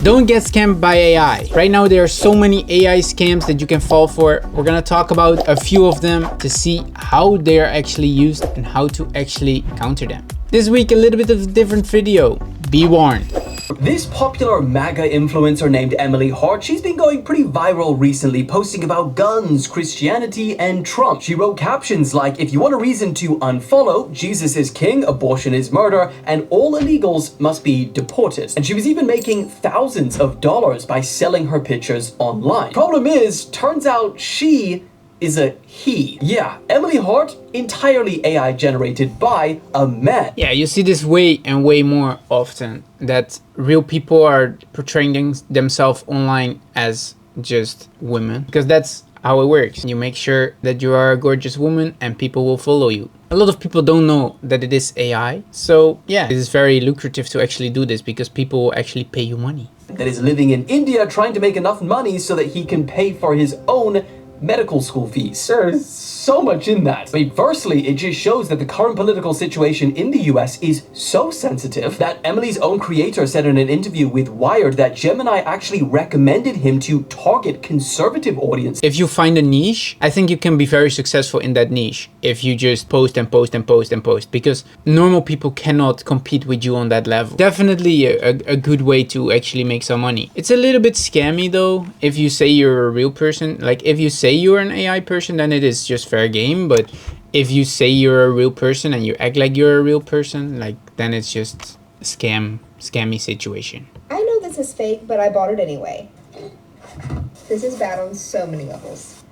Don't get scammed by AI. Right now there are so many AI scams that you can fall for. We're gonna talk about a few of them to see how they are actually used and how to actually counter them. This week a little bit of a different video. Be warned. This popular MAGA influencer named Emily Hart, she's been going pretty viral recently, posting about guns, Christianity, and Trump. She wrote captions like, if you want a reason to unfollow, Jesus is king, abortion is murder, and all illegals must be deported. And she was even making thousands of dollars by selling her pictures online. Problem is, turns out she is a he. Yeah, Emily Hart, entirely AI generated by a man. Yeah, you see this way and way more often, that real people are portraying themselves online as just women, because that's how it works. You make sure that you are a gorgeous woman and people will follow you. A lot of people don't know that it is AI. So yeah, it is very lucrative to actually do this because people will actually pay you money. That is living in India trying to make enough money so that he can pay for his own medical school fees. There's so much in that. I mean, firstly, it just shows that the current political situation in the US is so sensitive that Emily's own creator said in an interview with Wired that Gemini actually recommended him to target conservative audiences. If you find a niche, I think you can be very successful in that niche if you just post and post and post and post, because normal people cannot compete with you on that level. Definitely a good way to actually make some money. It's a little bit scammy though, if you say you're a real person. Like if you say you're an AI person, then it is just fair game. But if you say you're a real person and you act like you're a real person, like then it's just a scammy situation. I know this is fake, but I bought it anyway. This is bad on so many levels.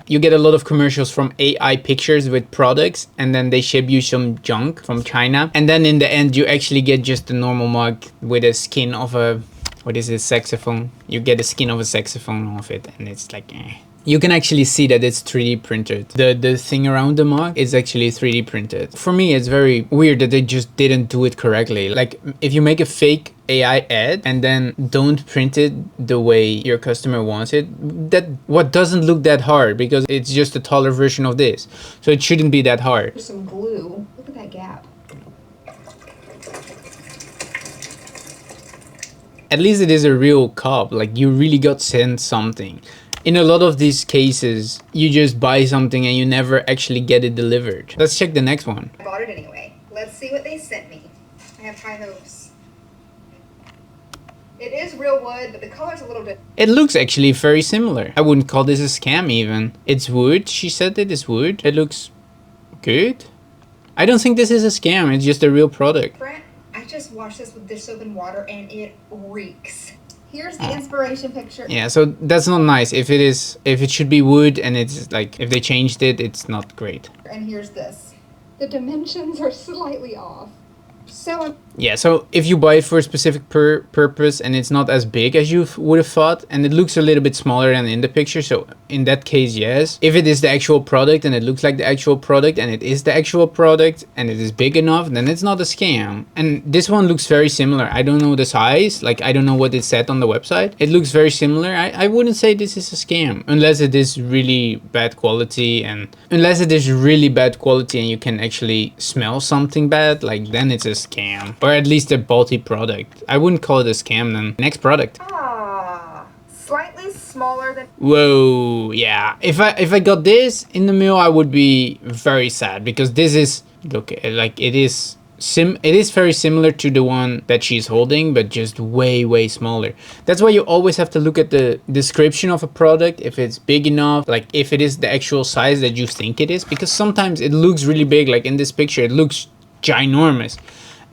You get a lot of commercials from AI pictures with products, and then they ship you some junk from China, and then in the end you actually get just a normal mug with a skin of a, what is it, saxophone? You get the skin of a saxophone off it, and it's like You can actually see that it's 3D printed. The thing around the mug is actually 3D printed. For me, it's very weird that they just didn't do it correctly. Like if you make a fake AI ad and then don't print it the way your customer wants it, what doesn't look that hard, because it's just a taller version of this. So it shouldn't be that hard. There's some glue. Look at that gap. At least it is a real cup. Like you really got sent something. In a lot of these cases, you just buy something and you never actually get it delivered. Let's check the next one. I bought it anyway. Let's see what they sent me. I have high hopes. It is real wood, but the color's a little bit... It looks actually very similar. I wouldn't call this a scam even. It's wood. She said it is wood. It looks good. I don't think this is a scam. It's just a real product. Brent, I just washed this with dish soap and water and it reeks. Here's the inspiration picture. Yeah, so that's not nice. If it should be wood and it's like, if they changed it, it's not great. And here's this. The dimensions are slightly off. So yeah, so if you buy it for a specific purpose and it's not as big as you would have thought, and it looks a little bit smaller than in the picture, so in that case, yes. If it is the actual product and it looks like the actual product and it is the actual product and it is big enough, then it's not a scam. And this one looks very similar. I don't know the size, like I don't know what it said on the website. It looks very similar. I wouldn't say this is a scam unless it is really bad quality, and you can actually smell something bad, like then it's a scam, or at least a faulty product. I wouldn't call it a scam then. Next product. Slightly smaller than... Whoa, yeah. If I got this in the mail, I would be very sad, because this is, look, like it is very similar to the one that she's holding, but just way smaller. That's why you always have to look at the description of a product, if it's big enough, like if it is the actual size that you think it is, because sometimes it looks really big, like in this picture it looks ginormous,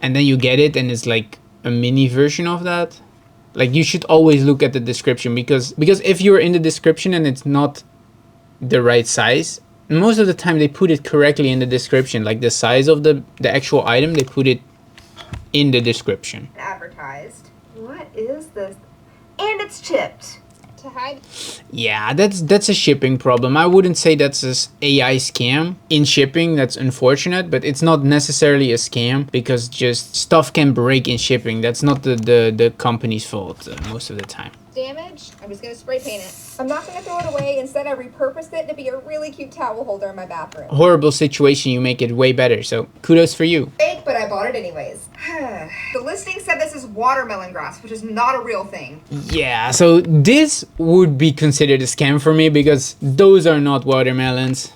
and then you get it and it's like a mini version of that. Like you should always look at the description, because if you're in the description and it's not the right size, most of the time they put it correctly in the description, like the size of the actual item, they put it in the description. Advertised. What is this? And it's chipped. To hide. Yeah, that's a shipping problem. I wouldn't say that's an AI scam. In shipping, that's unfortunate, but it's not necessarily a scam, because just stuff can break in shipping. That's not the company's fault most of the time. damage, I'm just gonna spray paint it. I'm not gonna throw it away. Instead, I repurposed it to be a really cute towel holder in my bathroom. Horrible situation, you make it way better, so kudos for you. Fake, but I bought it anyways. The listing said this is watermelon grass, which is not a real thing. Yeah, so this would be considered a scam for me because those are not watermelons.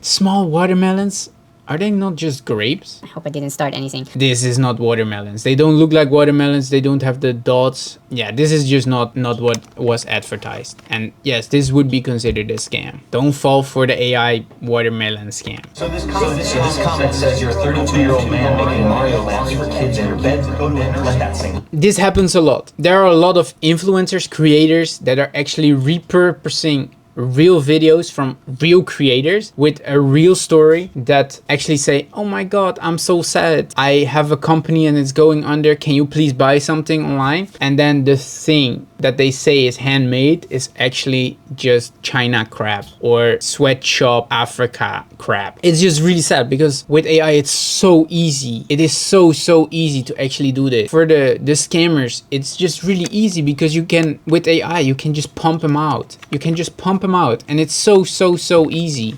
Small watermelons? Are they not just grapes? I hope I didn't start anything. This is not watermelons. They don't look like watermelons. They don't have the dots. Yeah, this is just not what was advertised. And yes, this would be considered a scam. Don't fall for the AI watermelon scam. So this comment says you're a 32-year-old man making Mario lamps for kids in your bedroom. Let that sink. This happens a lot. There are a lot of influencers, creators that are actually repurposing real videos from real creators with a real story that actually say, oh my god, I'm so sad, I have a company and it's going under, can you please buy something online? And then the thing that they say is handmade is actually just China crap or sweatshop Africa crap. It's just really sad because with AI it's so easy. It is so easy to actually do this. For the scammers, it's just really easy because you can, with AI, you can just pump them out. You can just pump them out and it's so easy.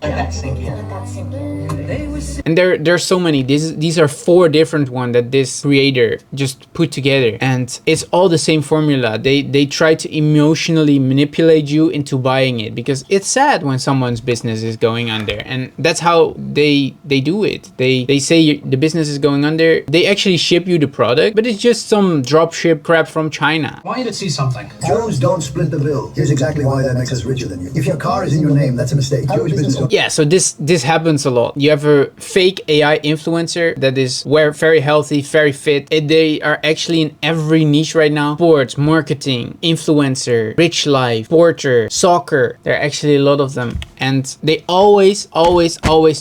And there's so many. These are 4 different ones that this creator just put together, and it's all the same formula. They try to emotionally manipulate you into buying it because it's sad when someone's business is going under, and that's how they do it. They say the business is going under. They actually ship you the product, but it's just some drop ship crap from China. I want you to see something. Jews don't split the bill. Here's exactly why that makes us richer than you. If your car is in your name, that's a mistake. Jewish business don't. Yeah, so this happens a lot. You have a fake AI influencer that is very healthy, very fit. They are actually in every niche right now. Sports, marketing, influencer, rich life, porter, soccer. There are actually a lot of them. And they always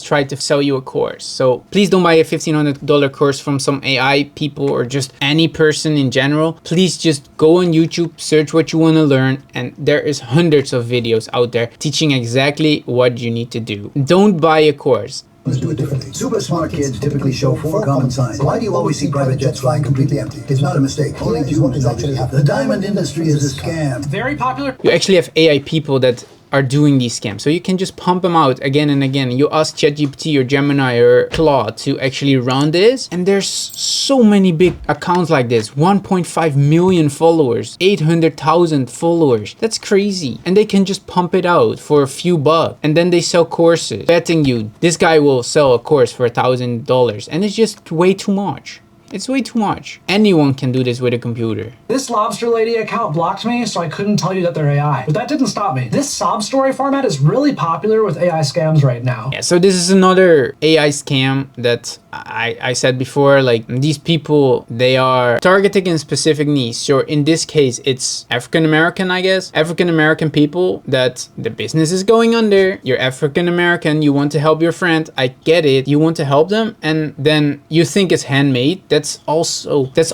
try to sell you a course. So please don't buy a $1,500 course from some AI people or just any person in general. Please just go on YouTube, search what you want to learn, and there is hundreds of videos out there teaching exactly what you need to do. Don't buy a course. Let's do it differently. Super smart kids typically show 4 common signs. Why do you always see private jets flying completely empty? It's not a mistake. Only do what is actually happening. The diamond industry is a scam. Very popular. You actually have AI people that are doing these scams, so you can just pump them out again and again. You ask ChatGPT or Gemini or Claude to actually run this, and there's so many big accounts like this. 1.5 million followers, 800,000 followers. That's crazy. And they can just pump it out for a few bucks, and then they sell courses betting you this guy will sell a course for $1,000, and it's just way too much. It's way too much. Anyone can do this with a computer. This Lobster Lady account blocked me, so I couldn't tell you that they're AI. But that didn't stop me. This sob story format is really popular with AI scams right now. Yeah, so this is another AI scam that I said before. Like, these people, they are targeting a specific niche. So in this case, it's African American, I guess. African American people that the business is going under. You're African American, you want to help your friend. I get it. You want to help them, and then you think it's handmade. That's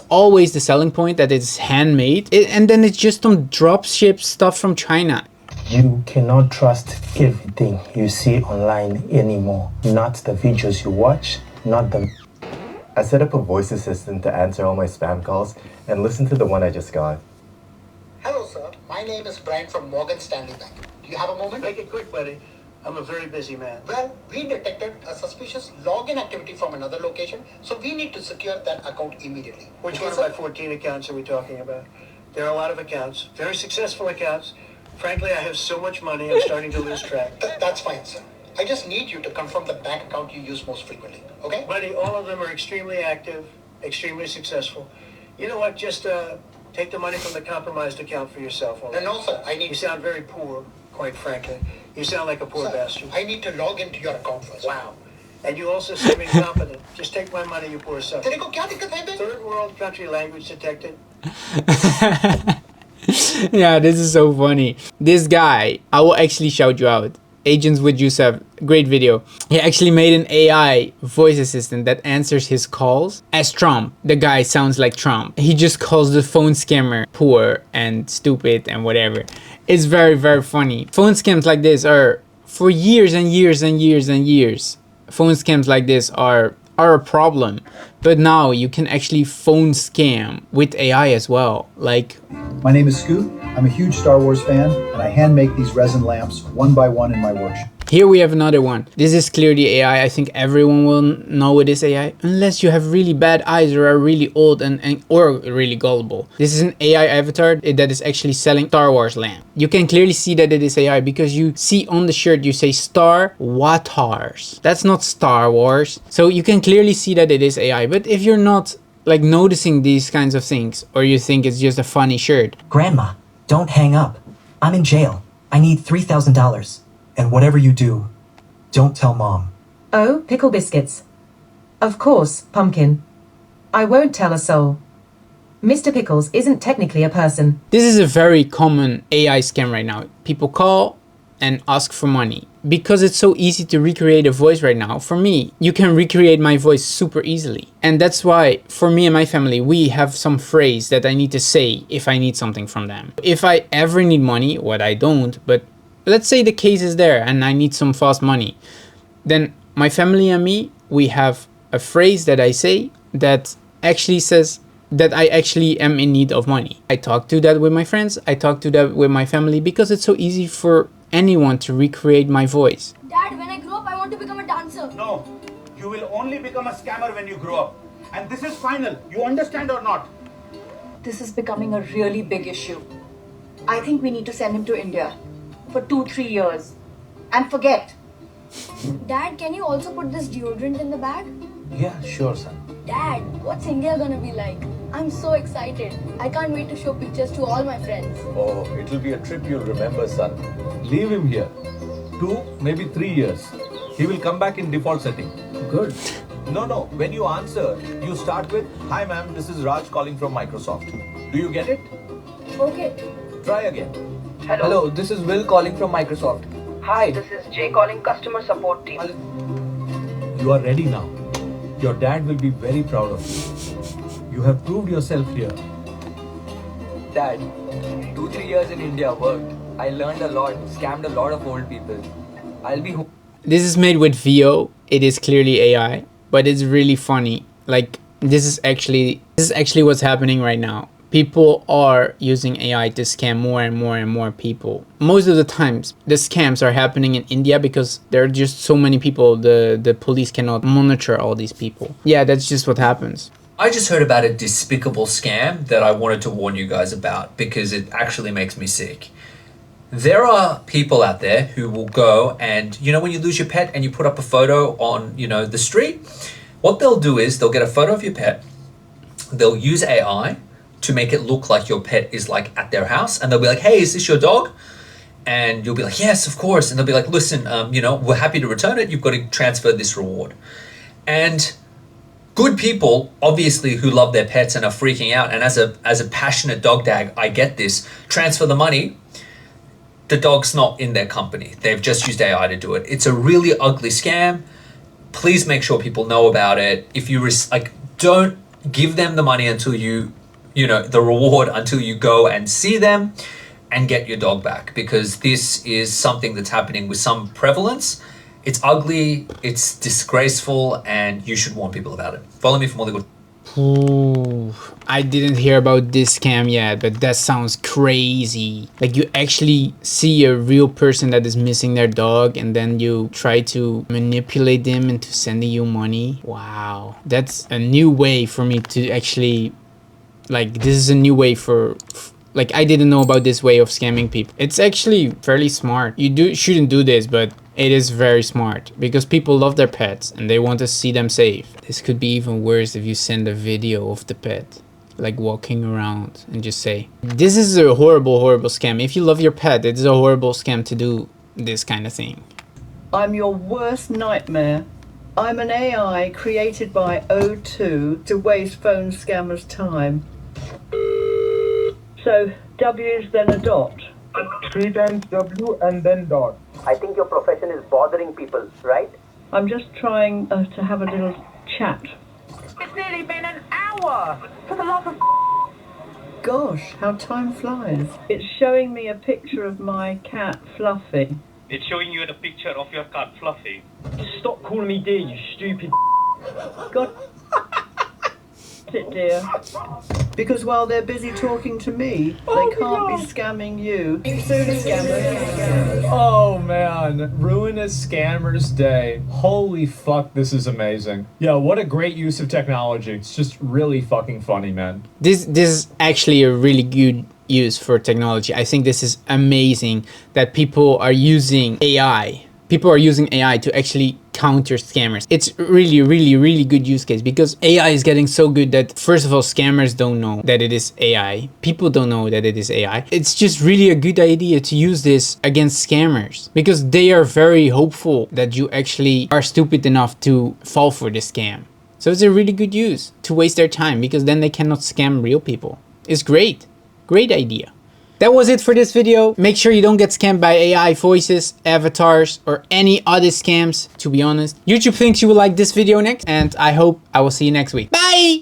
always the selling point, that it's handmade. And then it's just some drop ship stuff from China. You cannot trust everything you see online anymore. Not the videos you watch, not the... I set up a voice assistant to answer all my spam calls, and listen to the one I just got. Hello, sir. My name is Brian from Morgan Stanley Bank. Do you have a moment? Make it quick, buddy. I'm a very busy man. Well, we detected a suspicious login activity from another location, so we need to secure that account immediately. Which one of my 14 accounts are we talking about? There are a lot of accounts, very successful accounts. Frankly, I have so much money, I'm starting to lose track. That's fine, sir. I just need you to confirm the bank account you use most frequently, okay? Buddy, all of them are extremely active, extremely successful. You know what, just take the money from the compromised account for yourself. No, sir, I need... You sound very poor, quite frankly. You sound like a poor bastard. I need to log into your account first. Wow. And you also seem incompetent. Just take my money, you poor son. Third Third world country language detected. Yeah, this is so funny. This guy, I will actually shout you out. Agents with Yusuf, great video. He actually made an AI voice assistant that answers his calls as Trump. The guy sounds like Trump. He just calls the phone scammer poor and stupid and whatever. It's very funny. Phone scams like this are for years and years and years and years. Phone scams like this are a problem. But now you can actually phone scam with AI as well. Like, My name is Scoot. I'm a huge Star Wars fan, and I hand make these resin lamps one by one in my workshop. Here we have another one. This is clearly AI. I think everyone will know it is AI, unless you have really bad eyes or are really old or really gullible. This is an AI avatar that is actually selling Star Wars lamp. You can clearly see that it is AI because you see on the shirt you say Star Watars. That's not Star Wars. So you can clearly see that it is AI. But if you're not like noticing these kinds of things, or you think it's just a funny shirt. Grandma, don't hang up. I'm in jail. I need $3,000. And whatever you do, don't tell Mom. Oh, pickle biscuits. Of course, Pumpkin. I won't tell a soul. Mr. Pickles isn't technically a person. This is a very common AI scam right now. People call and ask for money. Because it's so easy to recreate a voice right now, for me, you can recreate my voice super easily. And that's why, for me and my family, we have some phrase that I need to say if I need something from them. If I ever need money, what I don't, but let's say the case is there and I need some fast money, then my family and me, we have a phrase that I say that actually says that I actually am in need of money. I talk to that with my friends, I talk to that with my family because it's so easy for anyone to recreate my voice. Dad, when I grow up, I want to become a dancer. No, you will only become a scammer when you grow up. And this is final. You understand or not? This is becoming a really big issue. I think we need to send him to India for 2-3 years and forget. Dad, can you also put this deodorant in the bag? Yeah, sure, son. Dad, what's India gonna be like? I'm so excited. I can't wait to show pictures to all my friends. Oh, it'll be a trip you'll remember, son. Leave him here. 2, maybe 3 years. He will come back in default setting. Good. No. When you answer, you start with, "Hi ma'am, this is Raj calling from Microsoft." Do you get it? Okay. Try again. Hello, this is Will calling from Microsoft. Hi, this is Jay calling customer support team. You are ready now. Your dad will be very proud of you. You have proved yourself here. Dad, 2-3 years in India worked. I learned a lot, scammed a lot of old people. I'll be home. This is made with VO. It is clearly AI, but it's really funny. Like this is actually what's happening right now. People are using AI to scam more and more and more people. Most of the times, the scams are happening in India because there are just so many people. The police cannot monitor all these people. Yeah, that's just what happens. I just heard about a despicable scam that I wanted to warn you guys about because it actually makes me sick. There are people out there who will go and, you know, when you lose your pet and you put up a photo on, you know, the street, what they'll do is they'll get a photo of your pet. They'll use AI to make it look like your pet is like at their house, and they'll be like, "Hey, is this your dog?" And you'll be like, "Yes, of course." And they'll be like, "Listen, you know, we're happy to return it. You've got to transfer this reward." And good people, obviously, who love their pets and are freaking out, and as a passionate dog dad, I get this. Transfer the money. The dog's not in their company. They've just used AI to do it. It's a really ugly scam. Please make sure people know about it. If you don't give them the money until the reward until you go and see them and get your dog back, because this is something that's happening with some prevalence. It's ugly, it's disgraceful, and you should warn people about it. Follow me for more good. Ooh, I didn't hear about this scam yet, but that sounds crazy. Like you actually see a real person that is missing their dog and then you try to manipulate them into sending you money. Wow, that's a new way for me to actually, like, this is a new way like, I didn't know about this way of scamming people. It's actually fairly smart. You shouldn't do this, but it is very smart because people love their pets and they want to see them safe. This could be even worse if you send a video of the pet, like walking around, and just say, "This is a horrible, horrible scam." If you love your pet, it's a horrible scam to do this kind of thing. I'm your worst nightmare. I'm an AI created by O2 to waste phone scammers' time. So W is then a dot. 3 times W and then dot. I think your profession is bothering people, right? I'm just trying to have a little chat. It's nearly been an hour. For the love of... Gosh, how time flies. It's showing me a picture of my cat, Fluffy. It's showing you the picture of your cat, Fluffy. Stop calling me dear, you stupid... God... it, dear? Because while they're busy talking to me, they can't be scamming you. Soon as scammers. Oh man, ruinous scammers day. Holy fuck, this is amazing. Yo, what a great use of technology. It's just really fucking funny, man. This is actually a really good use for technology. I think this is amazing that people are using AI. People are using AI to actually counter scammers. It's really good use case because AI is getting so good that first of all, scammers don't know that it is AI. People don't know that it is AI. It's just really a good idea to use this against scammers because they are very hopeful that you actually are stupid enough to fall for this scam. So it's a really good use to waste their time because then they cannot scam real people. It's great. Great idea. That was it for this video. Make sure you don't get scammed by AI voices, avatars, or any other scams, to be honest. YouTube thinks you will like this video next, and I hope I will see you next week. Bye!